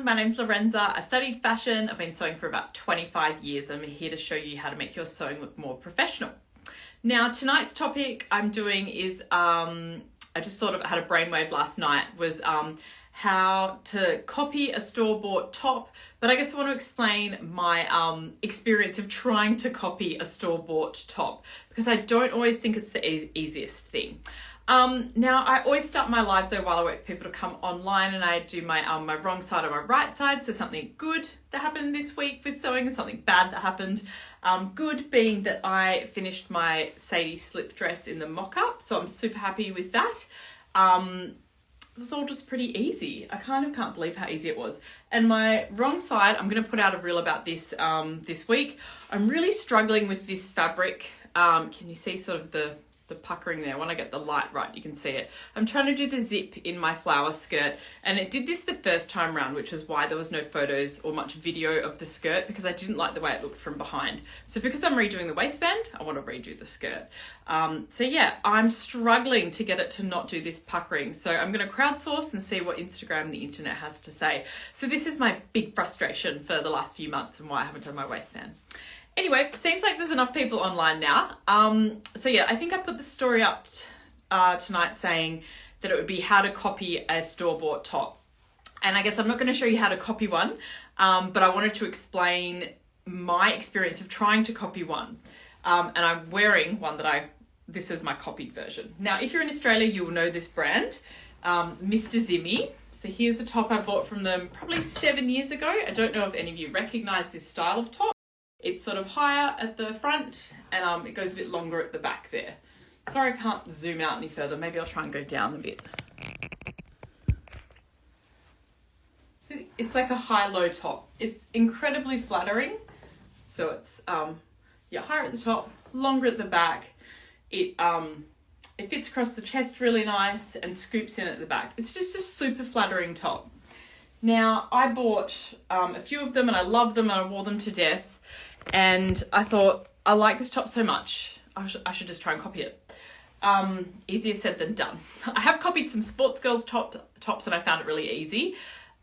everyone, my name's Lorenza. I studied fashion. I've been sewing for about 25 years. I'm here to show you how to make your sewing look more professional. Now tonight's topic I'm doing is, I just sort of had a brainwave last night, was how to copy a store-bought top, but I guess I want to explain my experience of trying to copy a store-bought top, because I don't always think it's the easiest thing. Now I always start my lives though while I wait for people to come online, and I do my my wrong side or my right side. So something good that happened this week with sewing and something bad that happened. Good being that I finished my Sadie slip dress in the mock-up, so I'm super happy with that. It was all just pretty easy. I kind of can't believe how easy it was. And my wrong side, I'm going to put out a reel about this this week. I'm really struggling with this fabric. Can you see sort of the puckering there? When I get the light right, you can see it. I'm trying to do the zip in my flower skirt, and it did this the first time round, which is why there was no photos or much video of the skirt, because I didn't like the way it looked from behind. So because I'm redoing the waistband, I want to redo the skirt. So yeah, I'm struggling to get it to not do this puckering. So I'm going to crowdsource and see what Instagram and the internet has to say. So this is my big frustration for the last few months and why I haven't done my waistband. Anyway, seems like there's enough people online now. So yeah, I think I put the story up tonight saying that it would be how to copy a store-bought top. And I guess I'm not going to show you how to copy one, but I wanted to explain my experience of trying to copy one. And I'm wearing one that this is my copied version. Now, if you're in Australia, you'll know this brand, Mr. Zimmy. So here's a top I bought from them probably 7 years ago. I don't know if any of you recognize this style of top. It's sort of higher at the front and it goes a bit longer at the back there. Sorry I can't zoom out any further. Maybe I'll try and go down a bit. So it's like a high-low top. It's incredibly flattering. So it's higher at the top, longer at the back. It fits across the chest really nice and scoops in at the back. It's just a super flattering top. Now I bought a few of them and I love them and I wore them to death. And I thought, I like this top so much, I should just try and copy it. Easier said than done. I have copied some sports girls tops and I found it really easy.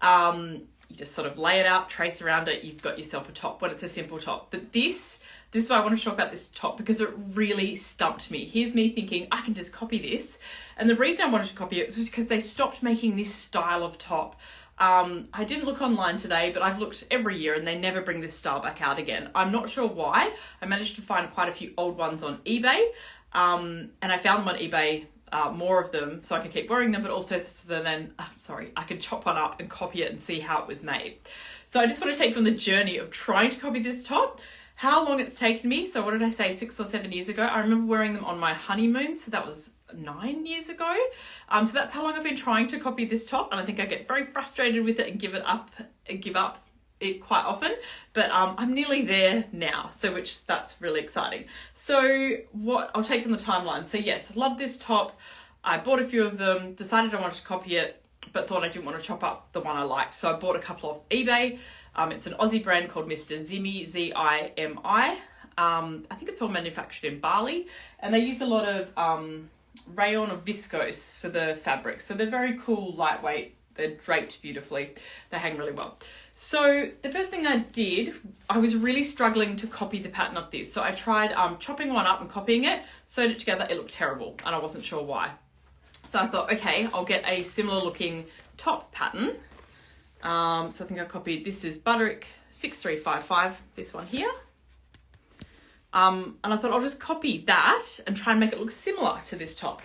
You just sort of lay it out, trace around it, you've got yourself a top when it's a simple top. But this is why I want to talk about this top, because it really stumped me. Here's me thinking, I can just copy this. And the reason I wanted to copy it was because they stopped making this style of top. I didn't look online today, but I've looked every year and they never bring this style back out again. I'm not sure why. I managed to find quite a few old ones on eBay, and I found them on eBay, more of them, so I could keep wearing them, but also I could chop one up and copy it and see how it was made. So I just want to take you on the journey of trying to copy this top, how long it's taken me. So what did I say, 6 or 7 years ago? I remember wearing them on my honeymoon, so that was 9 years ago. So that's how long I've been trying to copy this top, and I think I get very frustrated with it and give up it quite often, but I'm nearly there now, so that's really exciting. So I'll take on the timeline. So yes, I love this top. I bought a few of them, decided I wanted to copy it, but thought I didn't want to chop up the one I liked, so I bought a couple off eBay. It's an Aussie brand called Mr. Zimmy, Z-I-M-I. I think it's all manufactured in Bali, and they use a lot of rayon or viscose for the fabric. So they're very cool, lightweight, they're draped beautifully, they hang really well. So the first thing I did, I was really struggling to copy the pattern of this. So I tried chopping one up and copying it, sewed it together, it looked terrible and I wasn't sure why. So I thought, okay, I'll get a similar looking top pattern. So I think I copied, this is Butterick 6355, this one here. And I thought I'll just copy that and try and make it look similar to this top.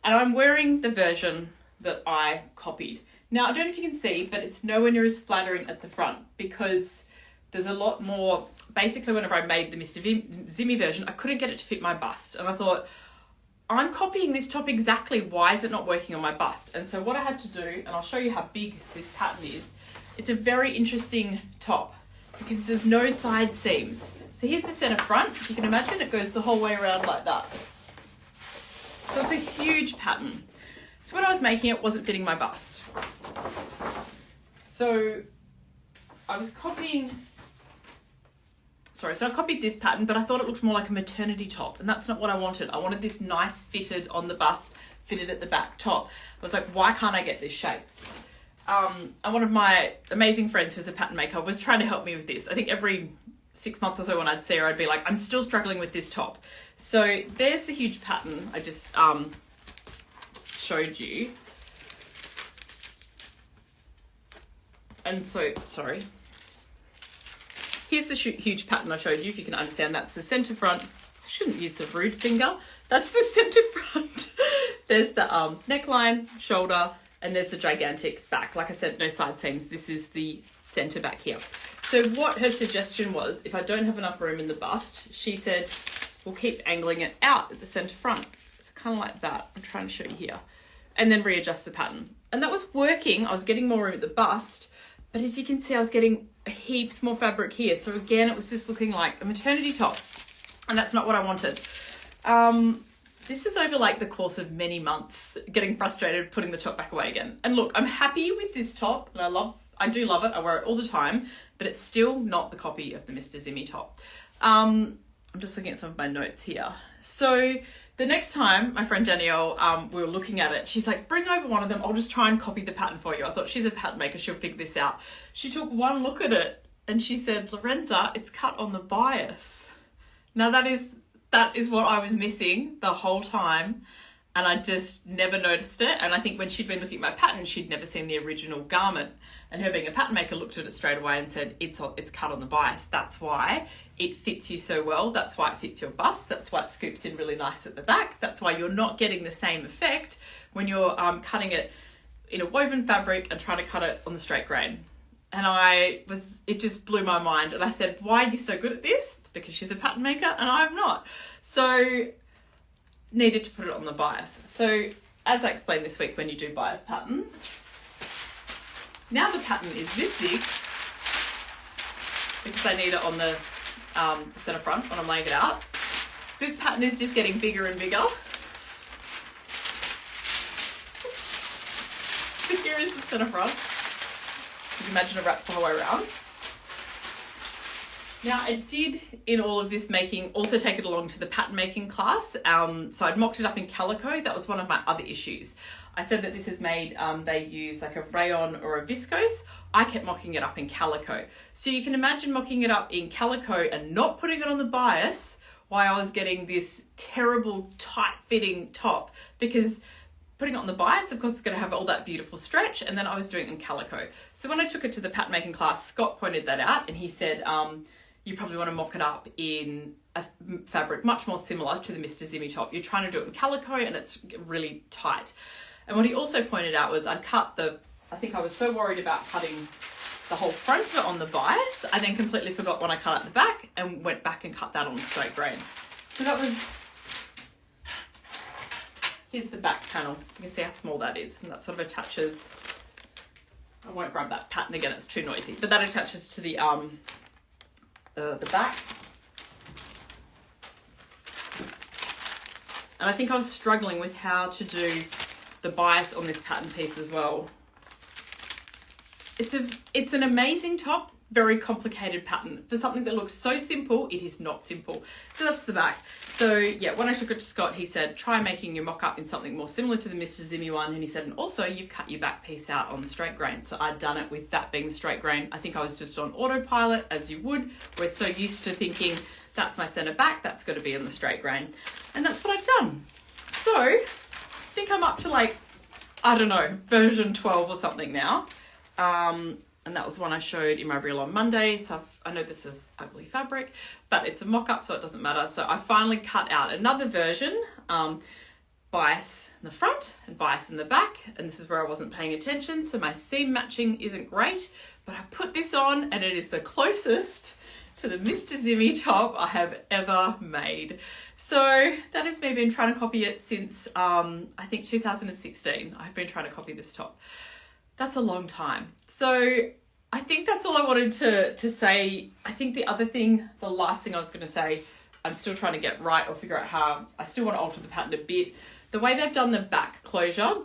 And I'm wearing the version that I copied. Now, I don't know if you can see, but it's nowhere near as flattering at the front, because there's a lot more. Basically, whenever I made the Mr. Zimmy version, I couldn't get it to fit my bust. And I thought, I'm copying this top exactly. Why is it not working on my bust? And so what I had to do, and I'll show you how big this pattern is. It's a very interesting top because there's no side seams. So here's the center front. If you can imagine, it goes the whole way around like that. So it's a huge pattern. So when I was making it, wasn't fitting my bust. So I copied this pattern, but I thought it looked more like a maternity top, and that's not what I wanted. I wanted this nice fitted on the bust, fitted at the back top. I was like, why can't I get this shape? and one of my amazing friends who's a pattern maker was trying to help me with this. I think every 6 months or so when I'd see her, I'd be like, I'm still struggling with this top. So there's the huge pattern I just showed you. And so, sorry. Here's the huge pattern I showed you, if you can understand. That's the center front. I shouldn't use the rude finger. That's the center front. There's the neckline, shoulder, and there's the gigantic back. Like I said, no side seams. This is the center back here. So what her suggestion was, if I don't have enough room in the bust, she said, we'll keep angling it out at the center front. So kind of like that. I'm trying to show you here. And then readjust the pattern. And that was working. I was getting more room at the bust. But as you can see, I was getting heaps more fabric here. So again, it was just looking like a maternity top. And that's not what I wanted. This is over like the course of many months, getting frustrated, putting the top back away again. And look, I'm happy with this top, and I do love it. I wear it all the time, but it's still not the copy of the Mr. Zimmy top. I'm just looking at some of my notes here. So the next time my friend Danielle, we were looking at it, she's like, bring over one of them. I'll just try and copy the pattern for you. I thought, she's a pattern maker. She'll figure this out. She took one look at it and she said, Lorenza, it's cut on the bias. Now that is what I was missing the whole time, and I just never noticed it. And I think when she'd been looking at my pattern, she'd never seen the original garment, and her being a pattern maker looked at it straight away and said, it's cut on the bias. That's why it fits you so well. That's why it fits your bust. That's why it scoops in really nice at the back. That's why you're not getting the same effect when you're cutting it in a woven fabric and trying to cut it on the straight grain. And it just blew my mind. And I said, why are you so good at this? It's because she's a pattern maker and I'm not. So needed to put it on the bias. So as I explained this week, when you do bias patterns, now the pattern is this big because I need it on the center front when I'm laying it out. This pattern is just getting bigger and bigger. So here is the center front. You can imagine a wrap the whole way around. Now I did, in all of this making, also take it along to the pattern making class. So I'd mocked it up in calico. That was one of my other issues. I said that this is made, they use like a rayon or a viscose. I kept mocking it up in calico. So you can imagine mocking it up in calico and not putting it on the bias, why I was getting this terrible tight fitting top, because putting it on the bias, of course, it's going to have all that beautiful stretch, and then I was doing it in calico. So when I took it to the pattern making class, Scott pointed that out, and he said, you probably want to mock it up in a fabric much more similar to the Mr. Zimmy top. You're trying to do it in calico, and it's really tight. And what he also pointed out was I think I was so worried about cutting the whole front of it on the bias, I then completely forgot when I cut out the back and went back and cut that on the straight grain. So that was... Here's the back panel. You can see how small that is, and that sort of attaches. I won't grab that pattern again, it's too noisy, but that attaches to the back. And I think I was struggling with how to do the bias on this pattern piece as well. It's an amazing top, very complicated pattern. For something that looks so simple, it is not simple. So that's the back. So yeah, when I took it to Scott, he said, try making your mock-up in something more similar to the Mr. Zimmy one. And he said, and also you've cut your back piece out on the straight grain. So I'd done it with that being the straight grain. I think I was just on autopilot, as you would. We're so used to thinking, that's my center back, that's got to be in the straight grain. And that's what I've done. So I think I'm up to like, I don't know, version 12 or something now. And that was one I showed in my reel on Monday. So I know this is ugly fabric, but it's a mock-up, so it doesn't matter. So I finally cut out another version, bias in the front and bias in the back. And this is where I wasn't paying attention. So my seam matching isn't great, but I put this on and it is the closest to the Mr. Zimmy top I have ever made. So that has me been trying to copy it since, I think 2016. I've been trying to copy this top. That's a long time. So I think that's all I wanted to say. I think the last thing I was going to say, I'm still trying to get right or figure out how, I still want to alter the pattern a bit. The way they've done the back closure,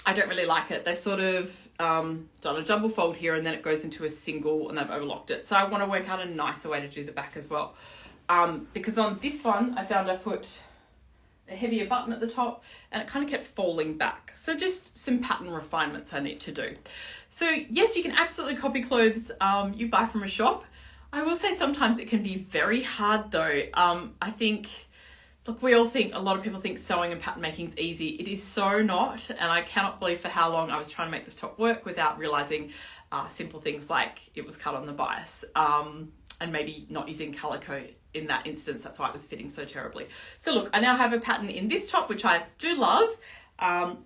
I don't really like it. They've sort of done a double fold here and then it goes into a single and they've overlocked it. So I want to work out a nicer way to do the back as well. Because on this one, I found I put a heavier button at the top, and it kind of kept falling back. So just some pattern refinements I need to do. So yes, you can absolutely copy clothes you buy from a shop. I will say sometimes it can be very hard though. I think, look, we all think, a lot of people think sewing and pattern making is easy. It is so not, and I cannot believe for how long I was trying to make this top work without realizing simple things like it was cut on the bias, and maybe not using calico in that instance. That's why it was fitting so terribly. So look, I now have a pattern in this top, which I do love.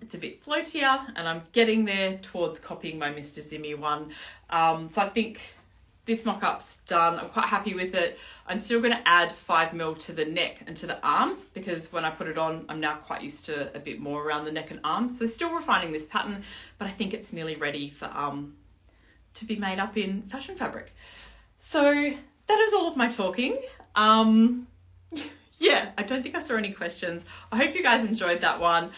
It's a bit floatier, and I'm getting there towards copying my Mr. Zimmy one. So I think this mock-up's done. I'm quite happy with it. I'm still going to add 5mm to the neck and to the arms, because when I put it on, I'm now quite used to a bit more around the neck and arms. So still refining this pattern, but I think it's nearly ready for to be made up in fashion fabric. So that is all of my talking. Yeah, I don't think I saw any questions. I hope you guys enjoyed that one.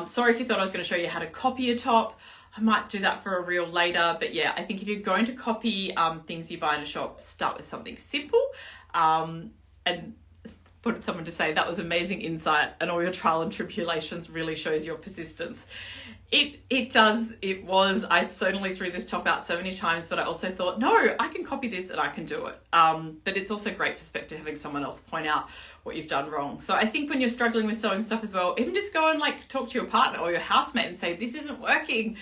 Sorry if you thought I was going to show you how to copy a top. I might do that for a reel later, but yeah, I think if you're going to copy things you buy in a shop, start with something simple. And wanted someone to say that was amazing insight, and all your trial and tribulations really shows your persistence. It does. It was. I certainly threw this top out so many times, but I also thought, no, I can copy this and I can do it. But it's also great perspective having someone else point out what you've done wrong. So I think when you're struggling with sewing stuff as well, even just go and like talk to your partner or your housemate and say, this isn't working.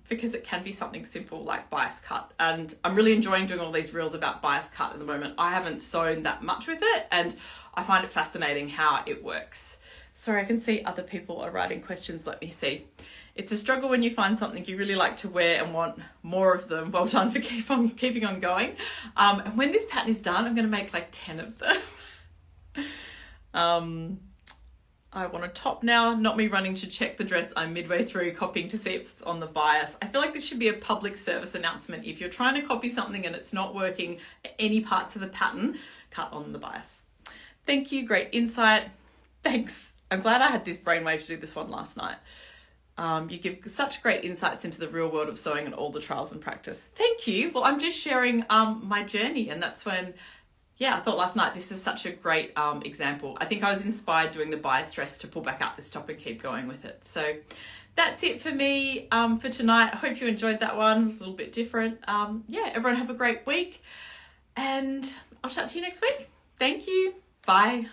Because it can be something simple like bias cut. And I'm really enjoying doing all these reels about bias cut at the moment. I haven't sewn that much with it, and I find it fascinating how it works. Sorry, I can see other people are writing questions. Let me see. It's a struggle when you find something you really like to wear and want more of them. Well done for keeping on going. And when this pattern is done, I'm going to make like 10 of them. I want a top now, not me running to check the dress. I'm midway through copying to see if it's on the bias. I feel like this should be a public service announcement. If you're trying to copy something and it's not working, any parts of the pattern, cut on the bias. Thank you, great insight. Thanks. I'm glad I had this brainwave to do this one last night. You give such great insights into the real world of sewing and all the trials and practice. Thank you. Well, I'm just sharing my journey, and that's when, yeah, I thought last night this is such a great example. I think I was inspired doing the bias dress to pull back out this top and keep going with it. So that's it for me for tonight. I hope you enjoyed that one. It was a little bit different. Yeah, everyone have a great week, and I'll chat to you next week. Thank you. Bye.